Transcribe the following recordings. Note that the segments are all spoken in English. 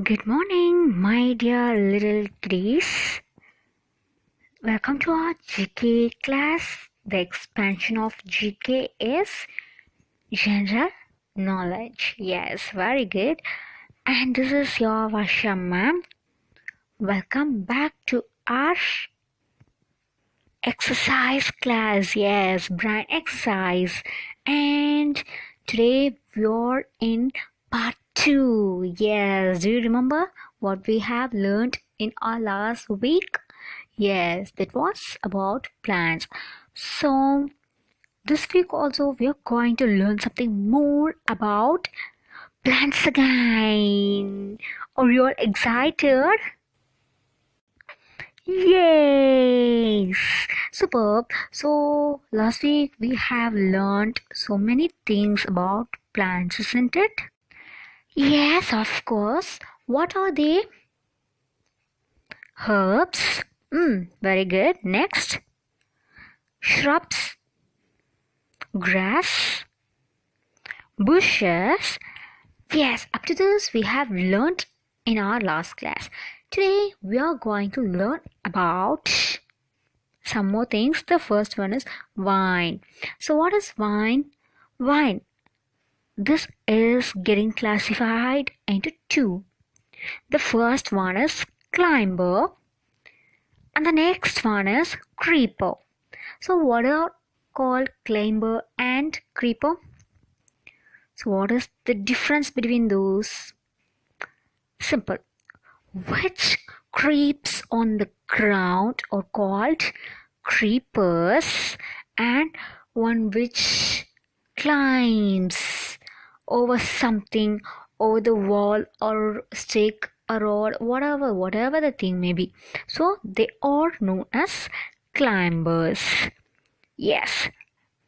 Good morning, my dear little kiddies. Welcome to our GK class. The expansion of GK is general knowledge. Yes, very good. And this is your Vasha ma'am. Welcome back to our exercise class. Yes, brain exercise. And today we're in part 2. Yes, do you remember what we have learned in our last week? Yes, that was about plants. So this week also we are going to learn something more about plants again. Are you all excited? Yes, superb. So last week we have learned so many things about plants, isn't it? Yes, of course. What are they? Herbs. Very good. Next. Shrubs. Grass. Bushes. Yes, up to this we have learned in our last class. Today we are going to learn about some more things. The first one is vine. So what is vine? Vine. This is getting classified into two. The first one is climber and the next one is creeper. So what are called climber and creeper? So what is the difference between those? Simple. Which creeps on the ground are called creepers, and one which climbs over something, over the wall or stick or rod, whatever the thing may be. So they are known as climbers. Yes,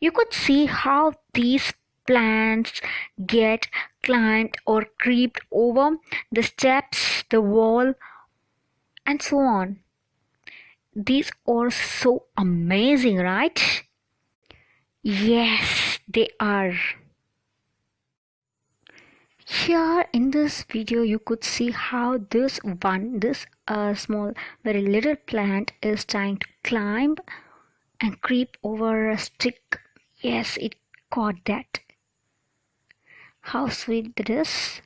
you could see how these plants get climbed or creeped over the steps, the wall, and so on. These are so amazing, right? Yes, they are. Here in this video you could see how this small very little plant is trying to climb and creep over a stick. Yes, it caught that. How sweet it is.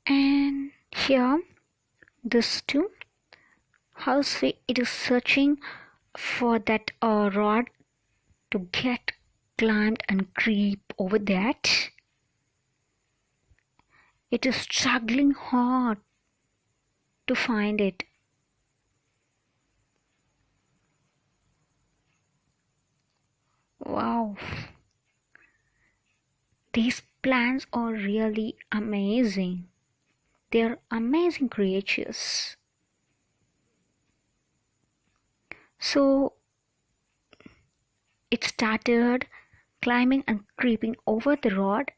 And here this too, how sweet it is searching for that rod to get climbed and creep over that. It is struggling hard to find it. Wow, these plants are really amazing. They are amazing creatures. So it started climbing and creeping over the rod.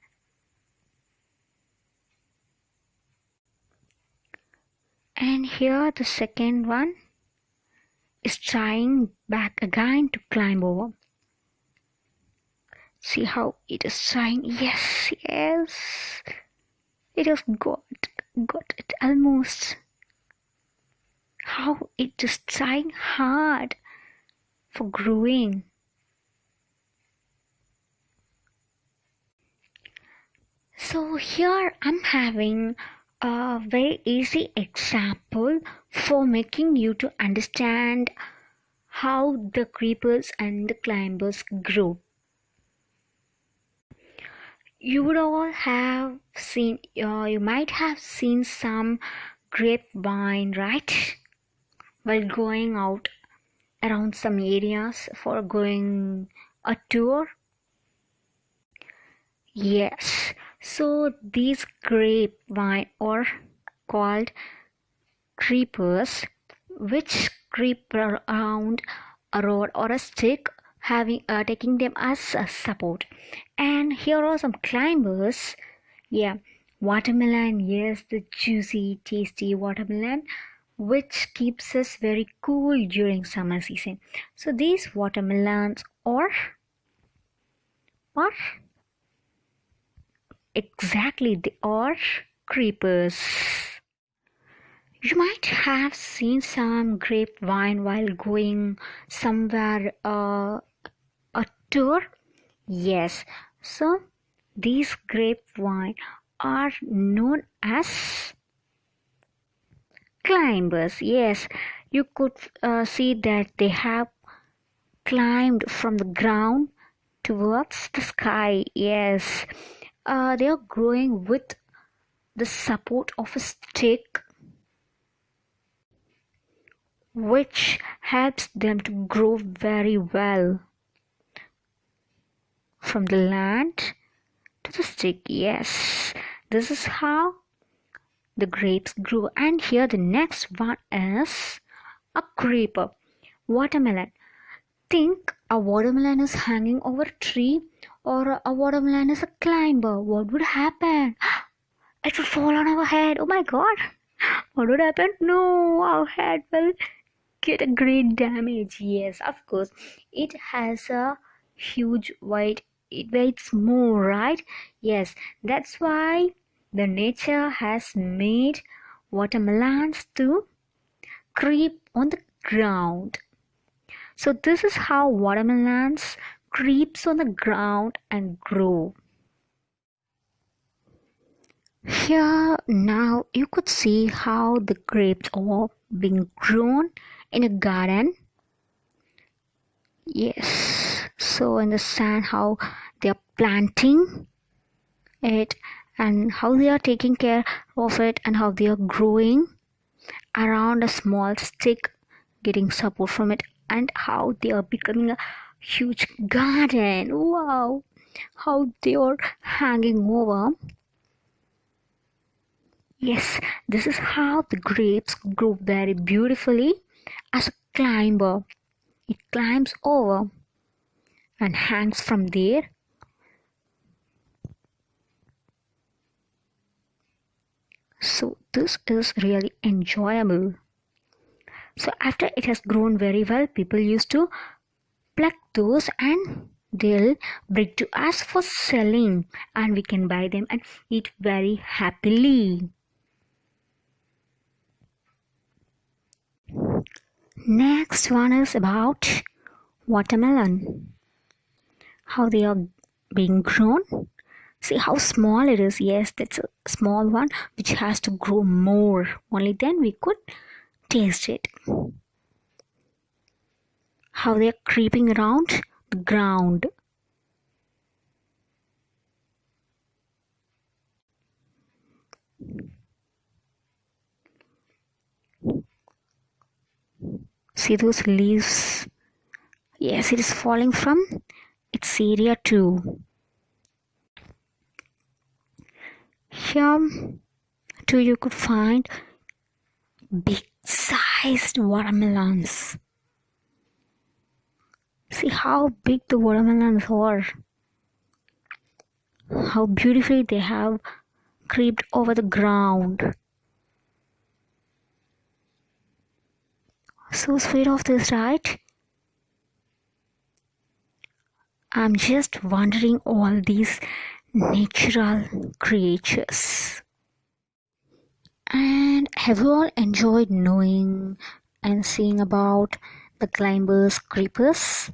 And here the second one is trying back again to climb over. See how it is trying. Yes. It has got it almost. How it is trying hard for growing. So here I'm having a very easy example for making you to understand how the creepers and the climbers grow. You would all have seen, you might have seen some grapevine, right? While going out around some areas for going a tour. Yes, so these grapevine are called creepers, which creep around a rod or a stick, taking them as a support. And here are some climbers. Yeah, watermelon. Yes, the juicy, tasty watermelon, which keeps us very cool during summer season. So these watermelons are Or exactly, they are creepers. You might have seen some grapevine while going somewhere a tour. Yes, so these grapevine are known as climbers. Yes, you could see that they have climbed from the ground towards the sky. Yes, they are growing with the support of a stick, which helps them to grow very well from the land to the stick. Yes, this is how the grapes grow. And here the next one is a creeper. Watermelon. Think a watermelon is hanging over a tree, or a watermelon is a climber. What would happen? It will fall on our head. Oh my god. What would happen? No, our head will get a great damage. Yes, of course. It has a huge weight. It weighs more, right? Yes, that's why the nature has made watermelons to creep on the ground. So this is how watermelons creeps on the ground and grow. Here now you could see how the grapes are being grown in a garden. Yes, so in the sand how they are planting it and how they are taking care of it and how they are growing around a small stick, getting support from it, and how they are becoming a huge garden. Wow, how they are hanging over. Yes, this is how the grapes grow very beautifully as a climber. It climbs over and hangs from there. So this is really enjoyable. So after it has grown very well, people used to pluck those and they'll bring to us for selling, and we can buy them and eat very happily. Next one is about watermelon. How they are being grown. See how small it is. Yes, that's a small one which has to grow more. Only then we could taste it. How they are creeping around the ground. See those leaves? Yes, it is falling from its area too. Here too you could find big sized watermelons. See how big the watermelons are. How beautifully they have creeped over the ground. So sweet of this, right? I'm just wondering all these natural creatures. And have you all enjoyed knowing and seeing about the climbers, creepers?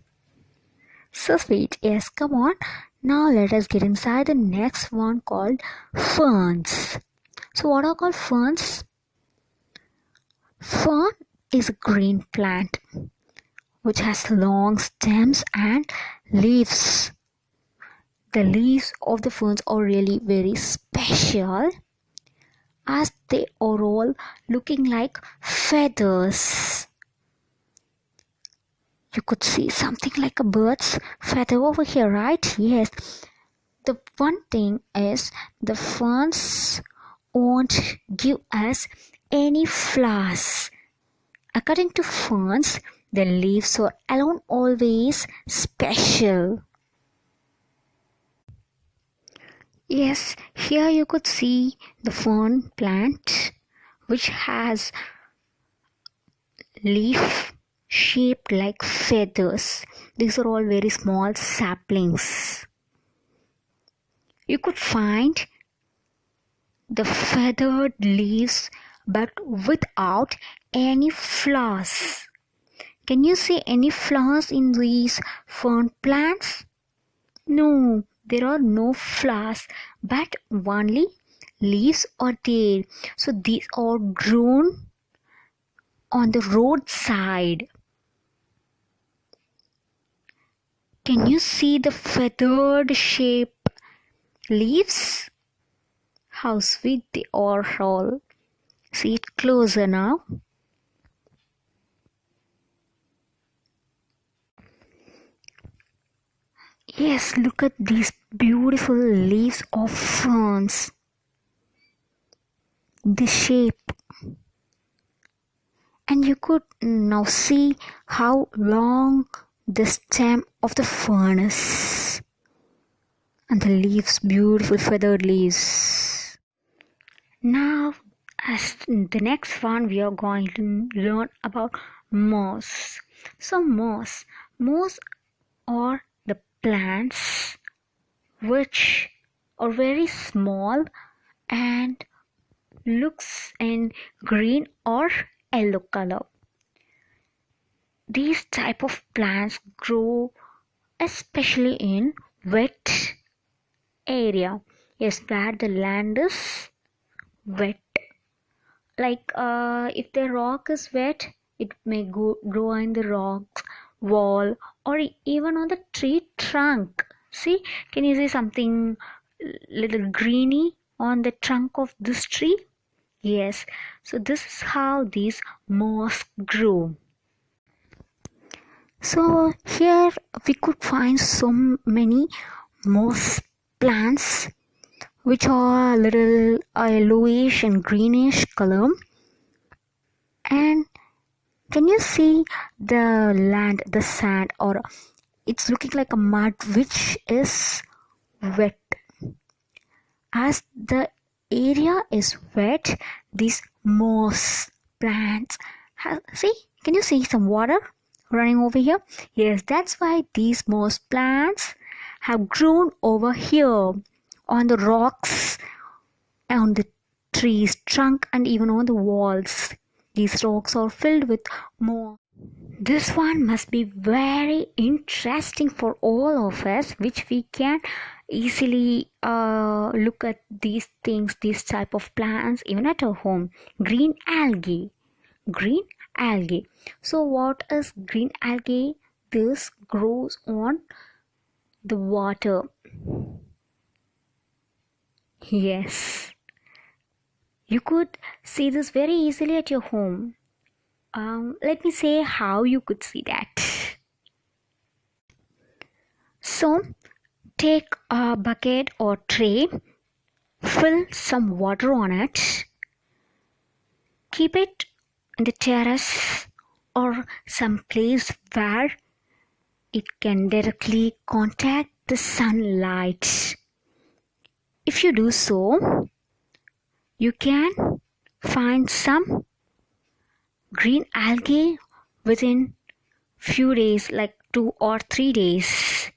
So sweet. Yes, come on. Now let us get inside the next one called ferns. So what are called ferns? Fern is a green plant which has long stems and leaves. The leaves of the ferns are really very special as they are all looking like feathers. You could see something like a bird's feather over here, right? Yes. The one thing is the ferns won't give us any flowers. According to ferns, the leaves are alone always special. Yes, here you could see the fern plant which has leaf shaped like feathers. These are all very small saplings. you could find the feathered leaves but without any flowers. Can you see any flowers in these fern plants? No, there are no flowers, but only leaves are there. So these are grown on the roadside. Can you see the feathered shape leaves? How sweet they are all. See it closer now. Yes, look at these beautiful leaves of ferns. The shape. And you could now see how long the stem of the fern is. And the leaves, beautiful feathered leaves. Now, as the next one, we are going to learn about moss. So moss are the plants which are very small and looks in green or yellow color. These type of plants grow especially in wet area. Yes, where the land is wet. Like if the rock is wet, it may grow in the rock wall or even on the tree trunk. See, can you see something little greeny on the trunk of this tree? Yes, so this is how these moss grow. So here we could find so many moss plants which are a little yellowish and greenish color. And can you see the land, the sand, or it's looking like a mud which is wet. As the area is wet, these moss plants see, can you see some water running over here? Yes, that's why these moss plants have grown over here on the rocks, on the tree's trunk, and even on the walls. These rocks are filled with moss. This one must be very interesting for all of us, which we can easily look at these things, these type of plants, even at our home. Green algae. Green algae. So what is green algae? This grows on the water. Yes. You could see this very easily at your home. Let me say how you could see that. So, take a bucket or tray, fill some water on it, keep it in the terrace or some place where it can directly contact the sunlight. If you do so, you can find some green algae within few days, like 2 or 3 days.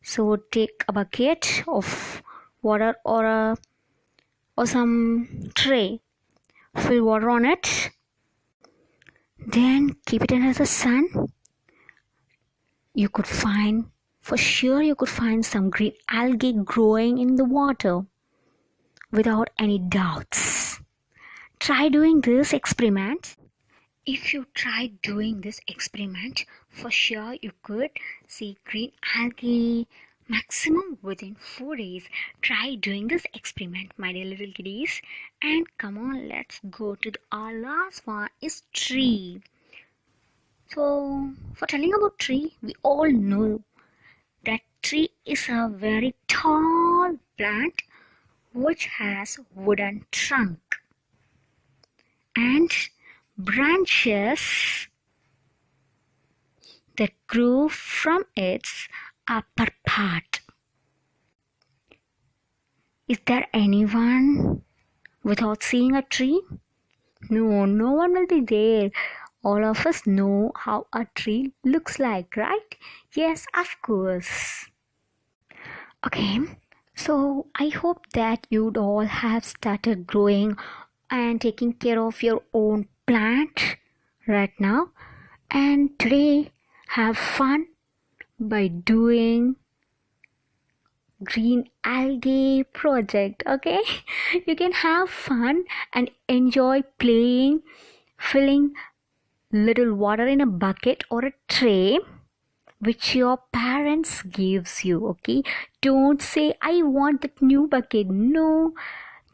So take a bucket of water or some tray, fill water on it, then keep it under the sun. You could find some green algae growing in the water without any doubts. Try doing this experiment. If you try doing this experiment, for sure you could see green algae maximum within 4 days. Try doing this experiment, my dear little kiddies. And come on, let's go to our last one is tree. So for telling about tree, we all know that tree is a very tall plant which has wooden trunk and branches that grow from its upper part. Is there anyone without seeing a tree? No, no one will be there. All of us know how a tree looks like, right? Yes, of course. Okay, So I hope that you'd all have started growing and taking care of your own plant right now. And today, have fun by doing green algae project. Okay, you can have fun and enjoy playing, filling little water in a bucket or a tray which your parents gives you. Okay, don't say I want that new bucket. No,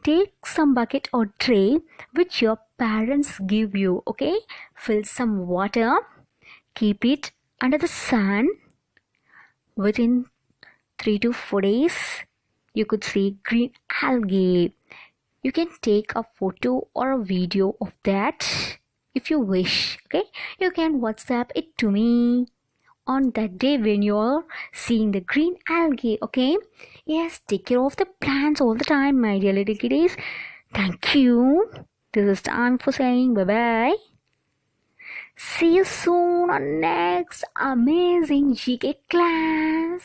take some bucket or tray which your parents give you. Okay, fill some water, keep it under the sun. Within 3 to 4 days you could see green algae. You can take a photo or a video of that if you wish. Okay, you can WhatsApp it to me on that day when you're seeing the green algae. Okay, yes, take care of the plants all the time, my dear little kiddies. Thank you. This is time for saying bye bye. See you soon on next amazing GK class.